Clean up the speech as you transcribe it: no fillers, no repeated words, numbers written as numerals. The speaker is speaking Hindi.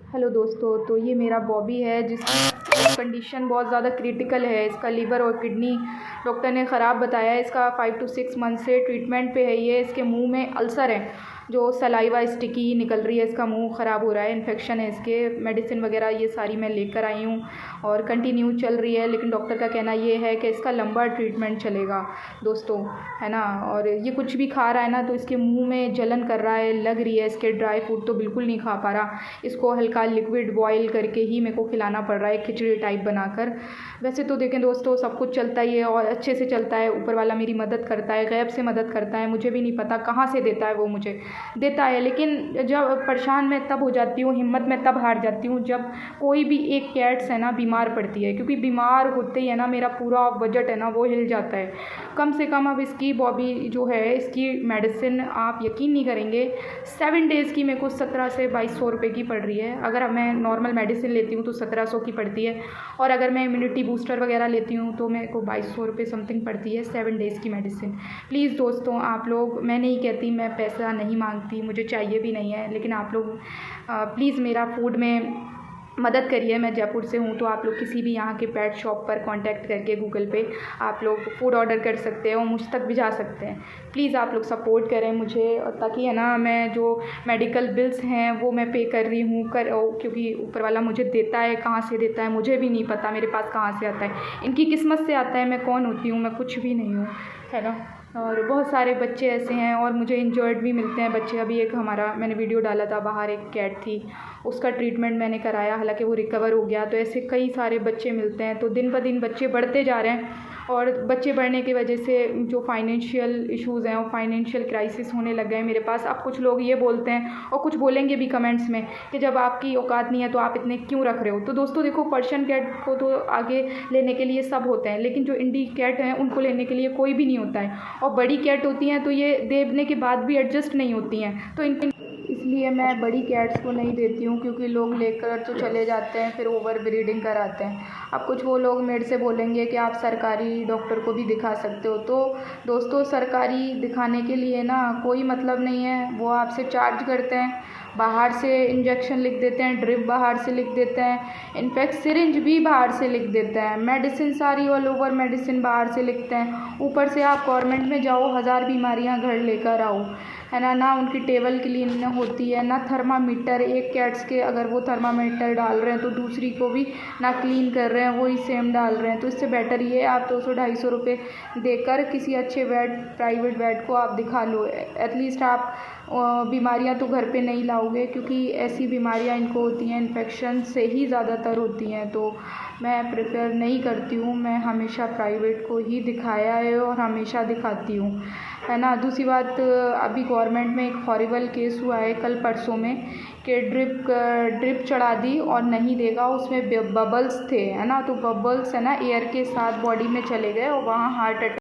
हेलो दोस्तों, तो ये मेरा बॉबी है जिसकी कंडीशन बहुत ज़्यादा क्रिटिकल है। इसका लीवर और किडनी डॉक्टर ने ख़राब बताया है। इसका 5 to 6 मंथ से ट्रीटमेंट पे है। ये इसके मुंह में अल्सर है, जो सलाइवा स्टिकी निकल रही है। इसका मुंह ख़राब हो रहा है, इन्फेक्शन है इसके। मेडिसिन वगैरह ये सारी मैं लेकर आई हूँ और कंटिन्यू चल रही है, लेकिन डॉक्टर का कहना ये है कि इसका लंबा ट्रीटमेंट चलेगा दोस्तों, है ना। और ये कुछ भी खा रहा है ना तो इसके मुंह में जलन कर रहा है, लग रही है। इसके ड्राई फूड तो बिल्कुल नहीं खा पा रहा। इसको हल्का लिक्विड बॉयल करके ही मेरे को खिलाना पड़ रहा है, खिचड़ी टाइप बनाकर। वैसे तो देखें दोस्तों, सब कुछ चलता ही है और अच्छे से चलता है। ऊपर वाला मेरी मदद करता है, गैब से मदद करता है। मुझे भी नहीं पता कहाँ से देता है, वो मुझे देता है। लेकिन जब परेशान मैं तब हो जाती हूँ, हिम्मत मैं तब हार जाती हूँ जब कोई भी एक कैट्स है ना बीमार पड़ती है, क्योंकि बीमार होते ही है ना मेरा पूरा बजट है ना वो हिल जाता है। कम से कम अब इसकी बॉबी जो है, इसकी मेडिसिन आप यकीन नहीं करेंगे 7 डेज़ की मेरे को 1700 से 2200 रुपये की पड़ रही है। अगर मैं नॉर्मल मेडिसिन लेती हूँ तो 1700 की पड़ती है, और अगर मैं इम्यूनिटी बूस्टर वगैरह लेती हूँ तो मेरे को 2200 रुपये समथिंग पड़ती है 7 डेज़ की मेडिसिन। प्लीज़ दोस्तों, आप लोग, मैं नहीं कहती, मैं पैसा नहीं मांगती, मुझे चाहिए भी नहीं है, लेकिन आप लोग प्लीज़ मेरा फूड में मदद करिए। मैं जयपुर से हूँ, तो आप लोग किसी भी यहाँ के पेट शॉप पर कांटेक्ट करके गूगल पे आप लोग फूड ऑर्डर कर सकते हैं और मुझ तक भिजा सकते हैं। प्लीज़ आप लोग सपोर्ट करें मुझे, और ताकि है ना मैं जो मेडिकल बिल्स हैं वो मैं पे कर रही हूँ क्योंकि ऊपर वाला मुझे देता है। कहाँ से देता है मुझे भी नहीं पता, मेरे पास कहाँ से आता है, इनकी किस्मत से आता है। मैं कौन होती हूँ, मैं कुछ भी नहीं हूँ, है ना। और बहुत सारे बच्चे ऐसे हैं और मुझे इंजर्ड भी मिलते हैं बच्चे। अभी एक हमारा मैंने वीडियो डाला था, बाहर एक कैट थी, उसका ट्रीटमेंट मैंने कराया, हालांकि वो रिकवर हो गया। तो ऐसे कई सारे बच्चे मिलते हैं। तो दिन ब दिन बच्चे बढ़ते जा रहे हैं, और बच्चे बढ़ने की वजह से जो फाइनेंशियल इश्यूज़ हैं, वो फाइनेंशियल क्राइसिस होने लग गए मेरे पास। अब कुछ लोग ये बोलते हैं और कुछ बोलेंगे भी कमेंट्स में कि जब आपकी औकात नहीं है तो आप इतने क्यों रख रहे हो। तो दोस्तों देखो, पर्शियन कैट को तो आगे लेने के लिए सब होते हैं, लेकिन जो इंडी कैट हैं उनको लेने के लिए कोई भी नहीं होता है। और बड़ी कैट होती हैं तो ये देने के बाद भी एडजस्ट नहीं होती हैं, तो इसलिए मैं बड़ी कैट्स को नहीं देती हूँ, क्योंकि लोग लेकर तो चले जाते हैं, फिर ओवर ब्रीडिंग कराते हैं। अब कुछ वो लोग मेरे से बोलेंगे कि आप सरकारी डॉक्टर को भी दिखा सकते हो। तो दोस्तों, सरकारी दिखाने के लिए ना कोई मतलब नहीं है। वो आपसे चार्ज करते हैं, बाहर से इंजेक्शन लिख देते हैं, ड्रिप बाहर से लिख देते हैं, इनफैक्ट सिरिंज भी बाहर से लिख देते हैं, मेडिसिन सारी ऑल ओवर मेडिसिन बाहर से लिखते हैं। ऊपर से आप गवर्नमेंट में जाओ, 1000 बीमारियां घर लेकर आओ, है ना। ना उनकी टेबल क्लीन होती है, ना थर्मामीटर। एक कैट्स के अगर वो थर्मामीटर डाल रहे हैं तो दूसरी को भी ना क्लीन कर रहे हैं, वही सेम डाल रहे हैं। तो इससे बेटर ये आप 200-250 रुपये देकर किसी अच्छे वेट, प्राइवेट वेट को आप दिखा लो। एटलीस्ट आप बीमारियां तो घर पे नहीं लाओगे, क्योंकि ऐसी बीमारियां इनको होती हैं, इन्फेक्शन से ही ज़्यादातर होती हैं। तो मैं प्रेफर नहीं करती हूँ। मैं हमेशा प्राइवेट को ही दिखाया है और हमेशा दिखाती हूँ, है ना। दूसरी बात, अभी गवर्नमेंट में एक हॉरिबल केस हुआ है कल परसों में, कि ड्रिप चढ़ा दी और नहीं देगा, उसमें बबल्स थे, है ना। तो बबल्स है ना एयर के साथ बॉडी में चले गए और वहाँ हार्ट अटैक